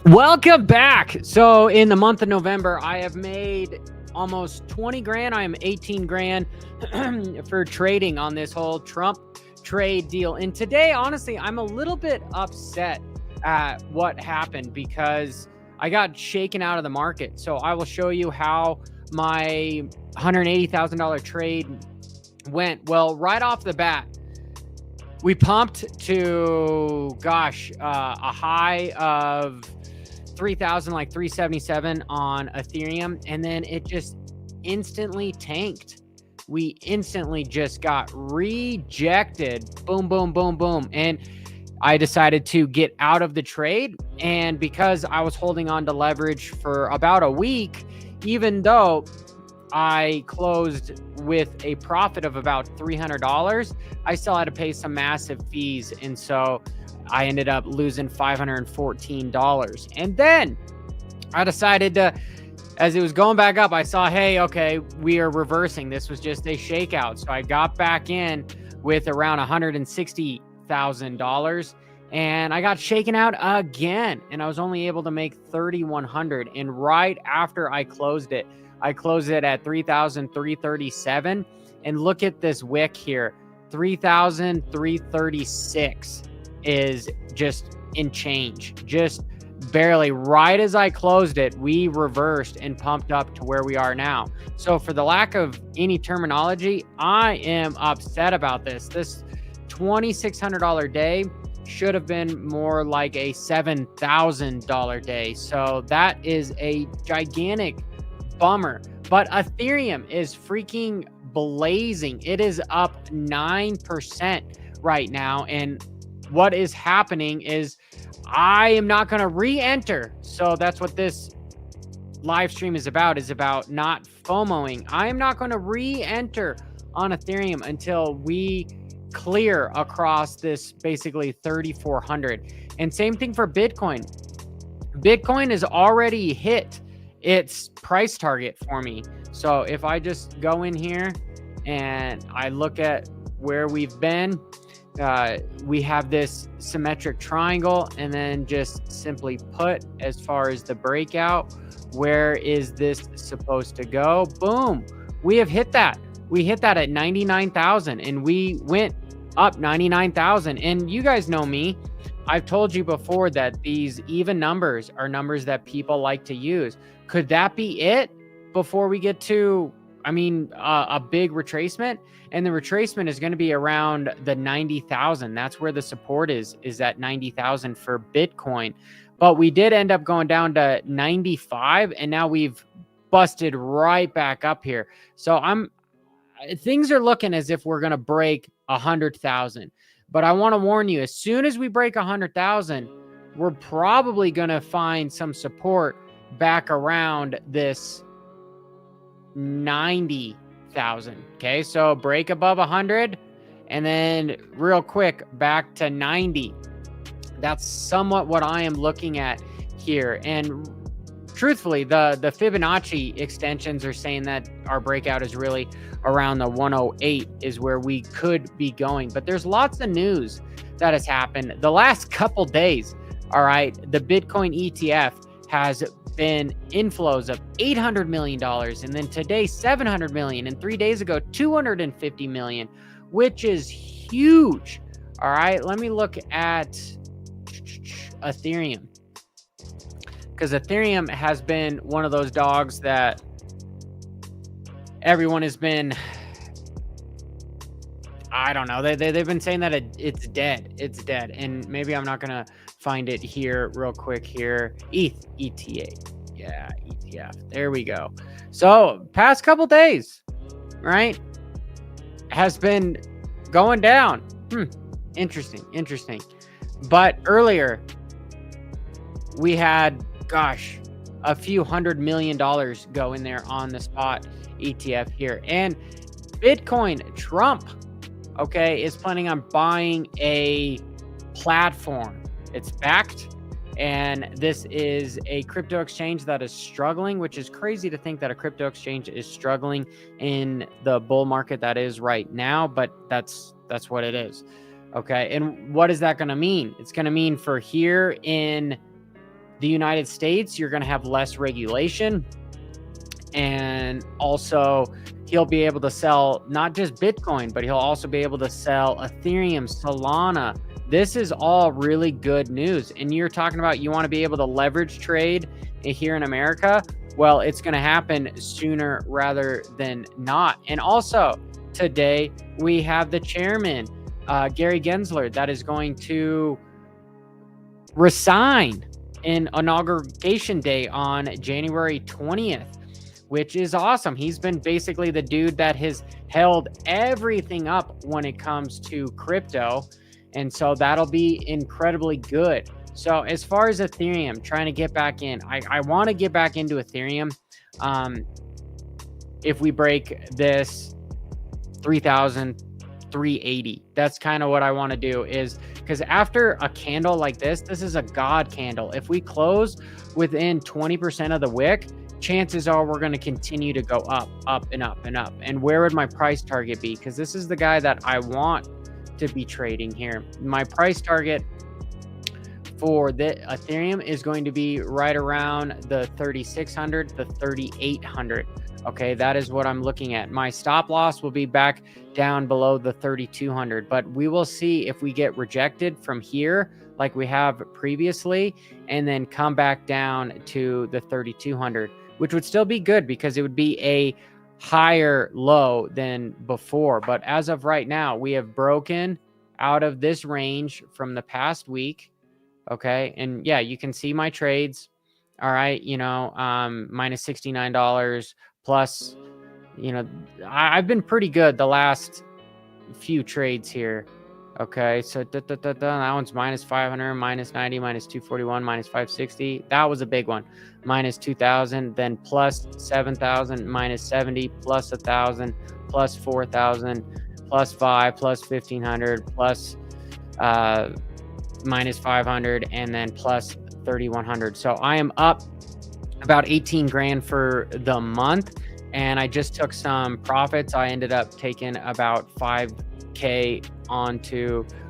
Welcome back. So in the month of November, I have made almost 20 grand. I am 18 grand for trading on this whole Trump trade deal. And today, honestly, I'm a little bit upset at what happened because I got shaken out of the market. So I will show you how my $180,000 trade went. Well, right off the bat, we pumped to, a high of 3,000, like 377 on Ethereum, and then it just instantly tanked. We instantly just got rejected. Boom, boom, boom, boom. And I decided to get out of the trade. And because I was holding on to leverage for about a week, even though I closed with a profit of about $300, I still had to pay some massive fees. And so I ended up losing $514. And then I decided to, as it was going back up, I saw, hey, okay, we are reversing. This was just a shakeout. So I got back in with around $160,000 and I got shaken out again. And I was only able to make 3,100. And right after I closed it at 3,337. And look at this wick here, 3,336 is just in change, just barely. Right as I closed it, we reversed and pumped up to where we are now. So for the lack of any terminology, I am upset about this. This $2,600 day should have been more like a $7,000 day. So that is a gigantic bummer. But Ethereum is freaking blazing. It is up 9% right now. And what is happening is I am not going to re-enter. So that's what this live stream is about not FOMOing. I am not going to re-enter on Ethereum until we clear across this basically 3,400. And same thing for Bitcoin. Bitcoin has already hit its price target for me. So if I just go in here and I look at where we've been, we have this symmetric triangle, and then just simply put, as far as the breakout, where is this supposed to go? Boom, we have hit that. We hit that at 99,000 and we went up 99,000. And you guys know me, I've told you before that these even numbers are numbers that people like to use. Could that be it before we get to, a big retracement? And the retracement is going to be around the 90,000. That's where the support is at 90,000 for Bitcoin. But we did end up going down to 95, and now we've busted right back up here. So things are looking as if we're going to break 100,000. But I want to warn you, as soon as we break 100,000, we're probably going to find some support back around this 90,000. Okay, so break above 100 and then real quick back to 90. That's somewhat what I am looking at here. And truthfully, the Fibonacci extensions are saying that our breakout is really around the 108 is where we could be going. But there's lots of news that has happened the last couple days. All right, the Bitcoin ETF has been inflows of $800 million, and then today $700 million, and 3 days ago $250 million, which is huge. All right, let me look at Ethereum, because Ethereum has been one of those dogs that everyone has been, I don't know, they've been saying that it's dead. It's dead. And maybe I'm not gonna find it here real quick here. ETA. Yeah, ETF. There we go. So past couple days, right, has been going down. Interesting. But earlier we had, a few $100 million go in there on the spot ETF here. And Bitcoin, Trump, okay, is planning on buying a platform. It's backed, and this is a crypto exchange that is struggling, which is crazy to think that a crypto exchange is struggling in the bull market that is right now, but that's what it is. Okay, and what is that going to mean? It's going to mean for here in the United States, you're going to have less regulation. And also, he'll be able to sell not just Bitcoin, but he'll also be able to sell Ethereum, Solana. This is all really good news. And you're talking about you want to be able to leverage trade here in America. Well, it's going to happen sooner rather than not. And also today we have the chairman, Gary Gensler, that is going to resign in inauguration day on January 20th. Which is awesome. He's been basically the dude that has held everything up when it comes to crypto. And so that'll be incredibly good. So as far as Ethereum, trying to get back in, I want to get back into Ethereum. If we break this 3,380, that's kind of what I want to do, is because after a candle like this is a God candle. If we close within 20% of the wick, chances are we're going to continue to go up, up, and up, and up. And where would my price target be? Because this is the guy that I want to be trading here. My price target for the Ethereum is going to be right around the 3,600, the 3,800. Okay, that is what I'm looking at. My stop loss will be back down below the 3,200, but we will see if we get rejected from here like we have previously, and then come back down to the 3,200. Which would still be good because it would be a higher low than before. But as of right now, we have broken out of this range from the past week. Okay. And yeah, you can see my trades. All right. Minus $69 plus, I've been pretty good the last few trades here. Okay, so that one's minus 500, minus 90, minus 241, minus 560. That was a big one. Minus 2,000, then plus 7,000, minus 70, plus 1,000, plus 4,000, plus 5, plus 1,500, plus minus 500, and then plus 3,100. So I am up about 18 grand for the month, and I just took some profits. I ended up taking about 5K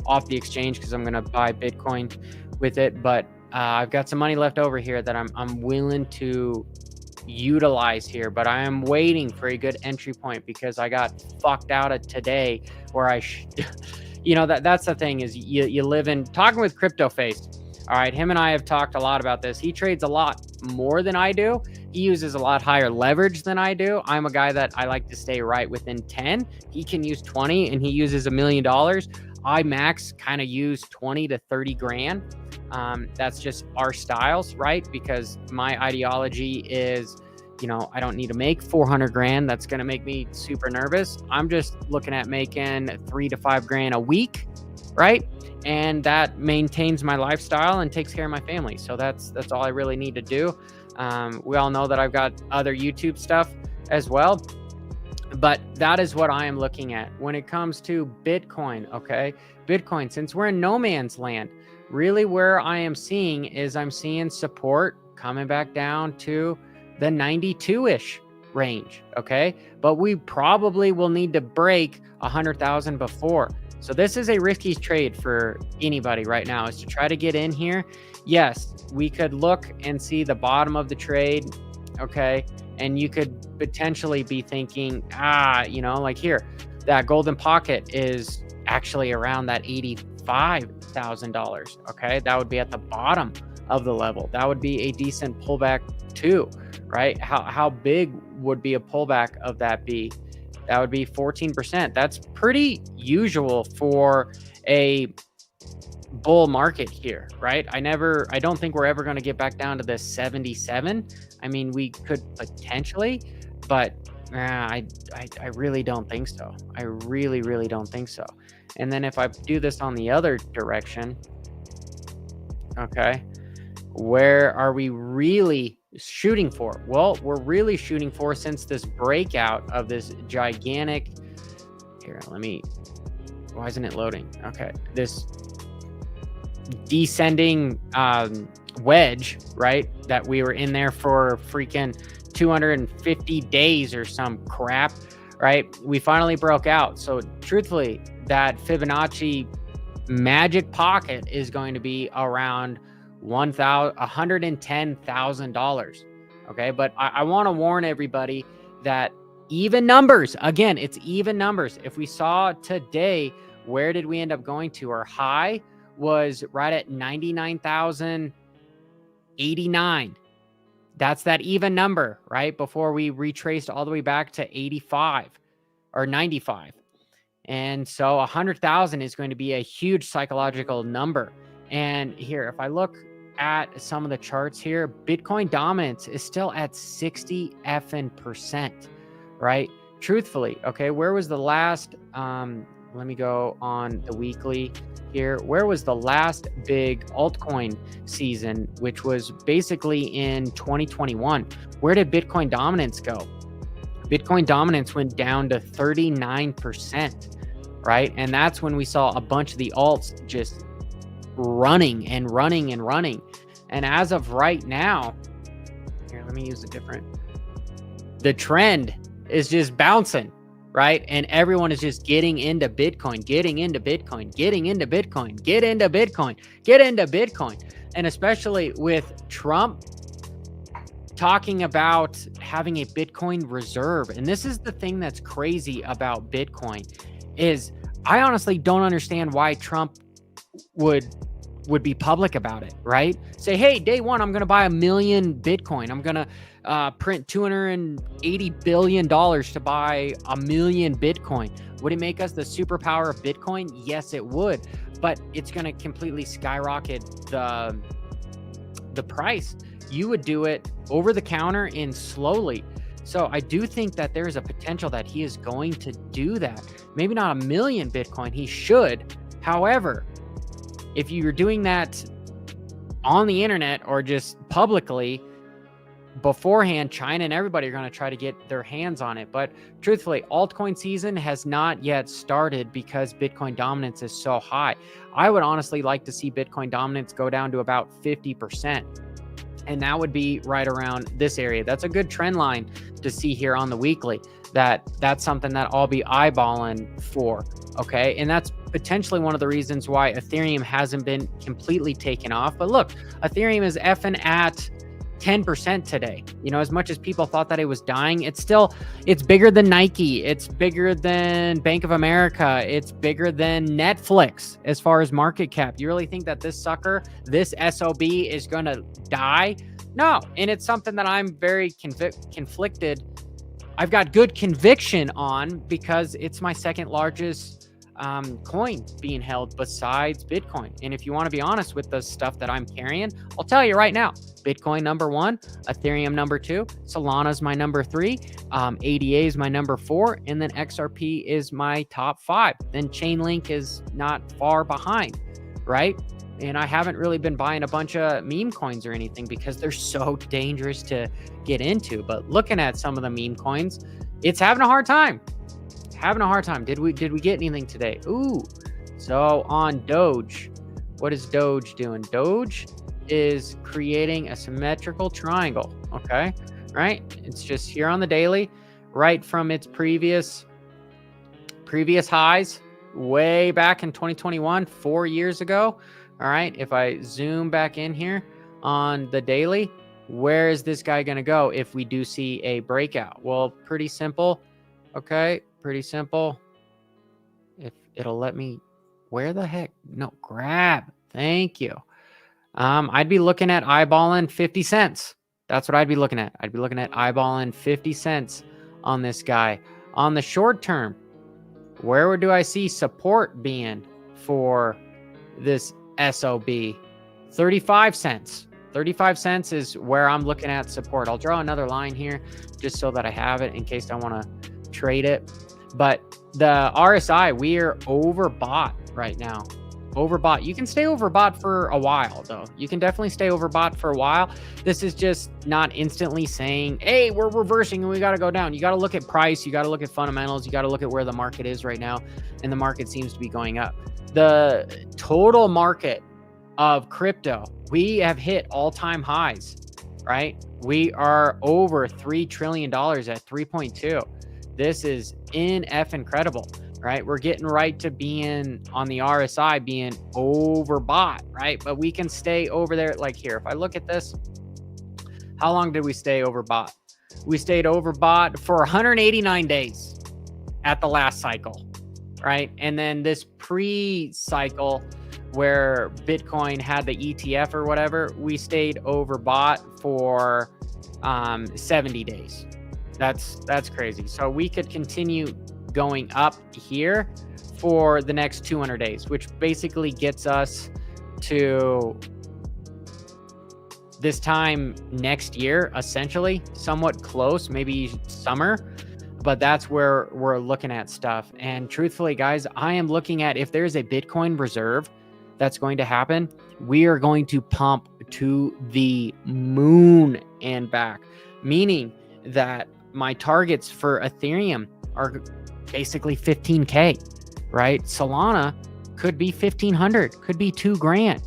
off the exchange because I'm going to buy Bitcoin with it. But I've got some money left over here that I'm willing to utilize here, but I am waiting for a good entry point because I got fucked out of today where that's the thing is you live in talking with Crypto Face. All right. Him and I have talked a lot about this. He trades a lot more than I do. He uses a lot higher leverage than I do. I'm a guy that I like to stay right within 10. He can use 20 and he uses $1 million. I max kind of use 20 to 30 grand. That's just our styles, right? Because my ideology is, I don't need to make 400 grand. That's going to make me super nervous. I'm just looking at making 3 to 5 grand a week, right? And that maintains my lifestyle and takes care of my family. So that's all I really need to do. We all know that I've got other YouTube stuff as well, but that is what I am looking at when it comes to Bitcoin. Okay. Bitcoin, since we're in no man's land, really where I am seeing is I'm seeing support coming back down to the 92-ish range. Okay. But we probably will need to break 100,000 before. So this is a risky trade for anybody right now, is to try to get in here. Yes, we could look and see the bottom of the trade, okay? And you could potentially be thinking, like here, that golden pocket is actually around that $85,000, okay? That would be at the bottom of the level. That would be a decent pullback too, right? How big would be a pullback of that be? That would be 14%. That's pretty usual for a bull market here, right? I don't think we're ever going to get back down to the 77. I mean, we could potentially, but I really don't think so. I really, really don't think so. And then if I do this on the other direction, okay, where are we really shooting for? Well, we're really shooting for, since this breakout of this gigantic, why isn't it loading? Okay, this descending wedge, right, that we were in there for freaking 250 days or some crap, right? We finally broke out. So truthfully, that Fibonacci magic pocket is going to be around $110,000. Okay. But I want to warn everybody that even numbers, again, it's even numbers. If we saw today, where did we end up going to? Our high was right at 99,089. That's that even number, right? Before we retraced all the way back to 85 or 95. And so 100,000 is going to be a huge psychological number. And here, if I look at some of the charts here, Bitcoin dominance is still at 60%, right? Truthfully, okay, where was the last, let me go on the weekly here. Where was the last big altcoin season, which was basically in 2021? Where did Bitcoin dominance go? Bitcoin dominance went down to 39%, right? And that's when we saw a bunch of the alts just running and running and running. And as of right now, here, let me use a different, the trend is just bouncing, right? And everyone is just getting into Bitcoin, getting into Bitcoin, getting into Bitcoin, get into Bitcoin, get into Bitcoin. And especially with Trump talking about having a Bitcoin reserve. And this is the thing that's crazy about Bitcoin is I honestly don't understand why Trump would be public about it, right? Say, hey, day one, I'm going to buy 1 million Bitcoin. I'm going to print $280 billion to buy 1 million Bitcoin. Would it make us the superpower of Bitcoin? Yes, it would. But it's going to completely skyrocket the price. You would do it over the counter and slowly. So I do think that there's a potential that he is going to do that. Maybe not 1 million Bitcoin. He should. However, if you're doing that on the internet or just publicly beforehand, China and everybody are going to try to get their hands on it. But truthfully, altcoin season has not yet started because Bitcoin dominance is so high. I would honestly like to see Bitcoin dominance go down to about 50%. And that would be right around this area. That's a good trend line to see here on the weekly. That's something that I'll be eyeballing for. Okay. And that's potentially one of the reasons why Ethereum hasn't been completely taken off. But look, Ethereum is effing at 10% today. You know, as much as people thought that it was dying, it's bigger than Nike. It's bigger than Bank of America. It's bigger than Netflix as far as market cap. You really think that this sucker, this SOB is going to die? No. And it's something that I'm very conflicted. I've got good conviction on because it's my second largest coin being held besides Bitcoin. And if you want to be honest with the stuff that I'm carrying, I'll tell you right now, Bitcoin number 1, Ethereum number 2, Solana's my number 3, ADA is my number 4, and then XRP is my top 5. Then Chainlink is not far behind, right? And I haven't really been buying a bunch of meme coins or anything because they're so dangerous to get into. But looking at some of the meme coins, it's having a hard time. Did we get anything today? Ooh, so on Doge, what is Doge doing? Doge is creating a symmetrical triangle. Okay, right? It's just here on the daily, right from its previous highs way back in 2021, 4 years ago. All right, if I zoom back in here on the daily, where is this guy going to go if we do see a breakout? Well, pretty simple. Okay, pretty simple. If it'll let me, where the heck? No, grab. Thank you. I'd be looking at eyeballing 50 cents. That's what I'd be looking at. I'd be looking at eyeballing 50 cents on this guy. On the short term, where do I see support being for this SOB? 35 cents. 35 cents is where I'm looking at support. I'll draw another line here just so that I have it in case I want to trade it. But the RSI, we are overbought right now. Overbought. You can stay overbought for a while, though. You can definitely stay overbought for a while. This is just not instantly saying, hey, we're reversing and we got to go down. You got to look at price. You got to look at fundamentals. You got to look at where the market is right now. And the market seems to be going up. The total market of crypto, we have hit all-time highs, right? We are over $3 trillion at 3.2. This is incredible. right? We're getting right to being on the RSI being overbought, right? But we can stay over there. Like here, if I look at this, how long did we stay overbought? We stayed overbought for 189 days at the last cycle, right? And then this pre-cycle where Bitcoin had the ETF or whatever, we stayed overbought for 70 days. That's crazy. So we could continue going up here for the next 200 days, which basically gets us to this time next year, essentially, somewhat close, maybe summer, but that's where we're looking at stuff. And truthfully, guys, I am looking at if there's a Bitcoin reserve that's going to happen, we are going to pump to the moon and back, meaning that my targets for Ethereum are basically 15K, right? Solana could be 1,500, could be $2,000.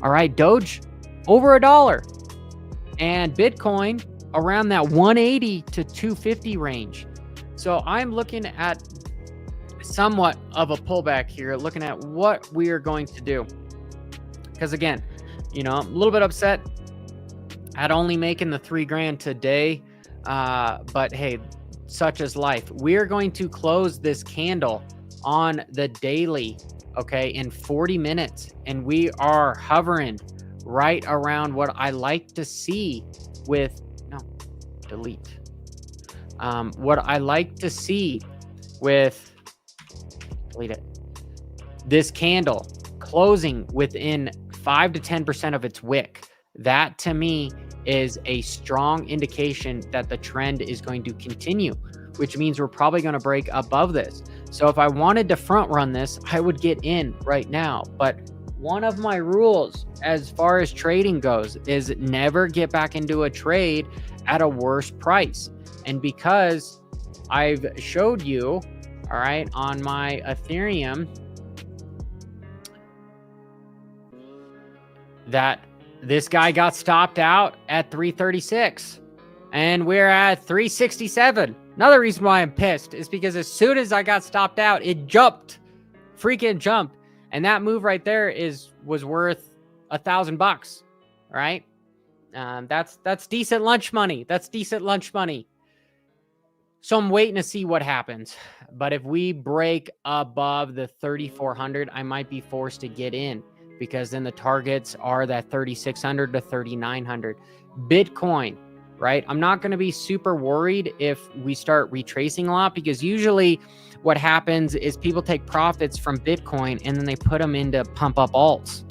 All right, Doge over $1, and Bitcoin around that 180 to 250 range. So I'm looking at somewhat of a pullback here, looking at what we are going to do. Because again, you know, I'm a little bit upset at only making the $3,000 today. But hey, such is life. We're going to close this candle on the daily, okay, in 40 minutes. And we are hovering right around what I like to see with, no, delete. What I like to see with, delete it, this candle closing within 5 to 10% of its wick. That to me is a strong indication that the trend is going to continue, which means we're probably going to break above this. So if I wanted to front run this, I would get in right now. But one of my rules as far as trading goes is never get back into a trade at a worse price. And because I've showed you, all right, on my Ethereum that this guy got stopped out at 336 and we're at 367. Another reason why I'm pissed is because as soon as I got stopped out, it jumped, freaking jumped. And that move right there was worth $1,000, right? That's decent lunch money. That's decent lunch money. So I'm waiting to see what happens. But if we break above the 3,400, I might be forced to get in, because then the targets are that 3,600 to 3,900. Bitcoin, right? I'm not going to be super worried if we start retracing a lot, because usually what happens is people take profits from Bitcoin and then they put them into pump up alts.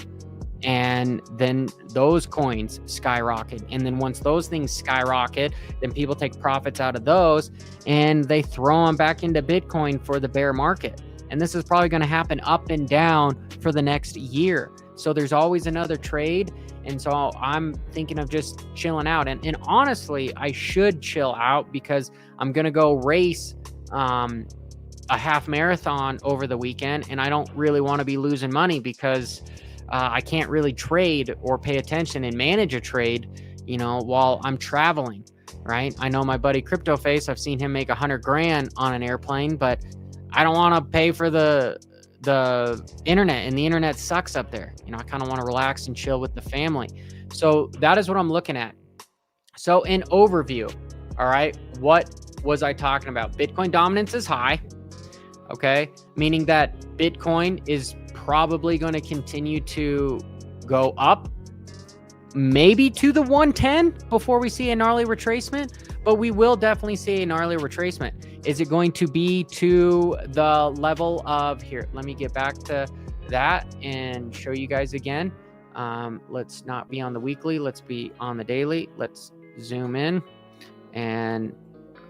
And then those coins skyrocket. And then once those things skyrocket, then people take profits out of those and they throw them back into Bitcoin for the bear market. And this is probably going to happen up and down for the next year. So there's always another trade. And so I'm thinking of just chilling out. And honestly, I should chill out because I'm going to go race a half marathon over the weekend. And I don't really want to be losing money because I can't really trade or pay attention and manage a trade, you know, while I'm traveling, right? I know my buddy Crypto Face, I've seen him make $100,000 on an airplane, but I don't want to pay for the internet, and the internet sucks up there. You know, I kind of want to relax and chill with the family. So that is what I'm looking at. So in overview, all right, what was I talking about? Bitcoin dominance is high, okay? Meaning that Bitcoin is probably going to continue to go up, maybe to the 110 before we see a gnarly retracement, but we will definitely see a gnarly retracement. Is it going to be to the level of, here, let me get back to that and show you guys again. Let's not be on the weekly. Let's be on the daily. Let's zoom in. And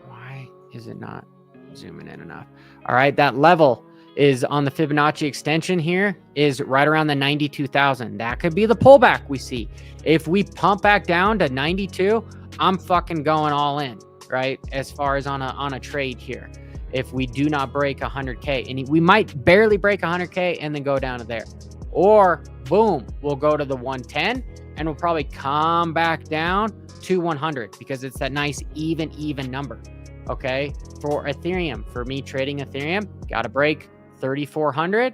why is it not zooming in enough? All right, that level is on the Fibonacci extension here is right around the 92,000. That could be the pullback we see. If we pump back down to 92, I'm fucking going all in, right? As far as on a trade here. If we do not break 100K, and we might barely break 100K and then go down to there. Or boom, we'll go to the 110 and we'll probably come back down to 100 because it's that nice even number. Okay, for Ethereum, for me trading Ethereum, got to break 3,400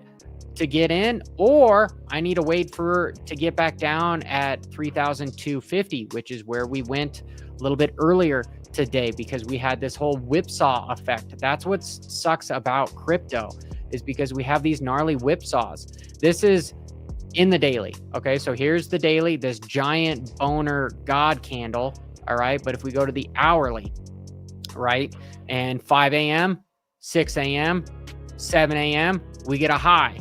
to get in, or I need to wait to get back down at 3,250, which is where we went a little bit earlier today, because we had this whole whipsaw effect. That's what sucks about crypto, is because we have these gnarly whipsaws. This is in the daily. Okay, so here's the daily, this giant boner god candle. All right, but if we go to the hourly, right, and 5 a.m., 6 a.m., 7 a.m., we get a high.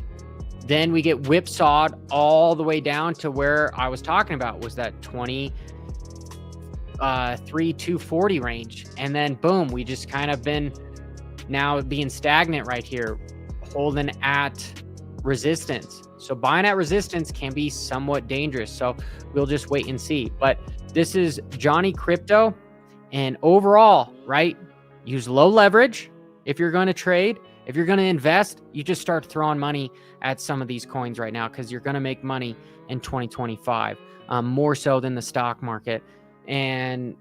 Then we get whipsawed all the way down to where I was talking about, was that 23,240 range. And then boom, we just kind of been now being stagnant right here, holding at resistance. So buying at resistance can be somewhat dangerous. So we'll just wait and see. But this is Johnny Crypto. And overall, right, use low leverage if you're going to trade. If you're going to invest, you just start throwing money at some of these coins right now, because you're going to make money in 2025, more so than the stock market. And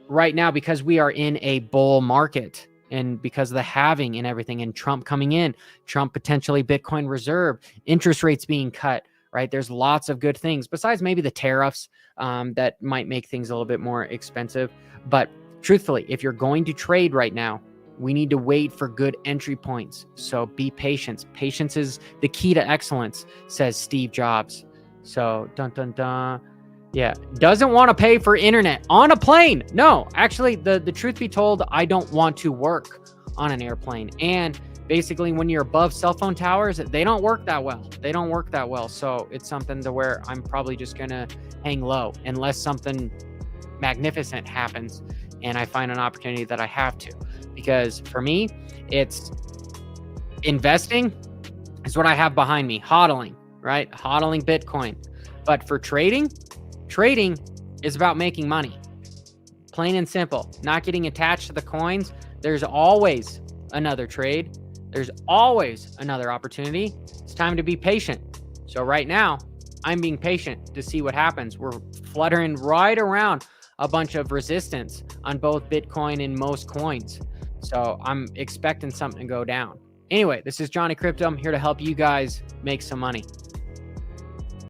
right now, because we are in a bull market, and because of the halving and everything, and Trump coming in, Trump potentially Bitcoin reserve, interest rates being cut, right? There's lots of good things besides maybe the tariffs that might make things a little bit more expensive. But truthfully, if you're going to trade right now, we need to wait for good entry points. So be patient. Patience is the key to excellence, says Steve Jobs. So dun dun dun. Yeah, doesn't want to pay for internet on a plane. No, actually, the truth be told, I don't want to work on an airplane. And basically, when you're above cell phone towers, they don't work that well. They don't work that well. So it's something to where I'm probably just gonna hang low unless something magnificent happens and I find an opportunity that I have to. Because for me, it's investing is what I have behind me, hodling, right? Hodling Bitcoin. But for trading is about making money. Plain and simple, not getting attached to the coins. There's always another trade. There's always another opportunity. It's time to be patient. So right now, I'm being patient to see what happens. We're fluttering right around a bunch of resistance on both Bitcoin and most coins. So I'm expecting something to go down. Anyway, this is Johnny Crypto. I'm here to help you guys make some money.